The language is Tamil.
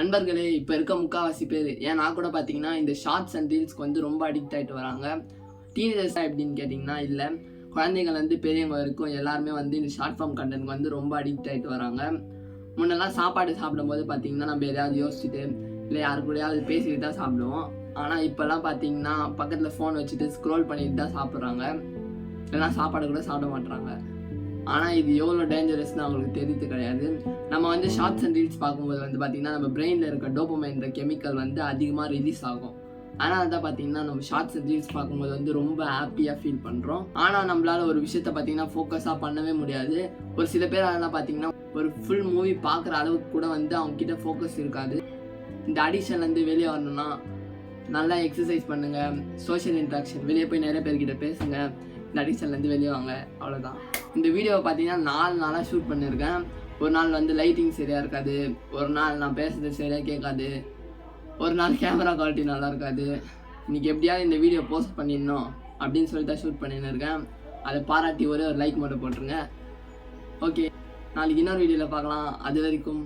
நண்பர்களே, இப்போ இருக்க முக்கால்வாசி பேர் நான் கூட பார்த்தீங்கன்னா இந்த ஷார்ட்ஸ் அண்ட் ரீல்ஸ்க்கு வந்து ரொம்ப அடிக்ட் ஆகிட்டு வராங்க. டீனேஜர்ஸாக எப்படின்னு கேட்டிங்கன்னா இல்லை, குழந்தைகள் வந்து பெரியவங்க வரைக்கும் எல்லாருமே வந்து இந்த ஷார்ட் ஃபார்ம் கண்டென்ட் வந்து ரொம்ப அடிக்ட் ஆகிட்டு வராங்க. முன்னெல்லாம் சாப்பாடு சாப்பிடும்போது பார்த்தீங்கன்னா நம்ம எதாவது யோசிச்சுட்டு இல்லை யாரு கூடயாவது பேசிட்டு தான் சாப்பிடுவோம். ஆனால் இப்போல்லாம் பார்த்தீங்கன்னா பக்கத்தில் ஃபோன் வச்சுட்டு ஸ்க்ரோல் பண்ணிட்டு தான் சாப்பிட்றாங்க, இல்லைனா சாப்பாடு கூட சாப்பிட மாட்டுறாங்க. ஆனால் இது எவ்வளோ டேஞ்சரஸ்னு அவங்களுக்கு தெரியுது கிடையாது. நம்ம வந்து ஷார்ட்ஸ் அண்ட் ரீல்ஸ் பார்க்கும்போது வந்து பார்த்திங்கன்னா நம்ம பிரெயினில் இருக்க டோபமைன்ற கெமிக்கல் வந்து அதிகமாக ரிலீஸ் ஆகும். ஆனால் தான் பார்த்தீங்கன்னா நம்ம ஷார்ட்ஸ் அண்ட் ரீல்ஸ் பார்க்கும்போது வந்து ரொம்ப ஹாப்பியாக ஃபீல் பண்ணுறோம். ஆனால் நம்மளால் ஒரு விஷயத்தை பார்த்தீங்கன்னா ஃபோக்கஸாக பண்ணவே முடியாது. ஒரு சில பேர் அதெல்லாம் பார்த்தீங்கன்னா ஒரு ஃபுல் மூவி பார்க்குற அளவுக்கு கூட வந்து அவங்கக்கிட்ட ஃபோக்கஸ் இருக்காது. இந்த அடிக்ஷன்லேருந்து வெளியே வரணும்னா நல்லா எக்ஸசைஸ் பண்ணுங்கள், சோஷியல் இன்ட்ராக்ஷன், வெளியே போய் நிறைய பேர்கிட்ட பேசுங்க, இந்த அடிக்ஷன்லேருந்து வெளியே வாங்க. அவ்வளோதான். இந்த வீடியோவை பார்த்தீங்கன்னா 4 நாளாக ஷூட் பண்ணியிருக்கேன். ஒரு நாள் வந்து லைட்டிங் சரியாக இருக்காது, ஒரு நாள் நான் பேசுகிறது சரியாக கேட்காது, ஒரு நாள் கேமரா குவாலிட்டி நல்லா இருக்காது. இன்றைக்கி எப்படியாவது இந்த வீடியோ போஸ்ட் பண்ணிடணும் அப்படின்னு சொல்லி தான் ஷூட் பண்ணின்னு இருக்கேன். அதை பாராட்டி ஒரு லைக் மட்டும் போட்டுருங்க. ஓகே, நாளைக்கு இன்னொரு வீடியோவில் பார்க்கலாம். அது வரைக்கும்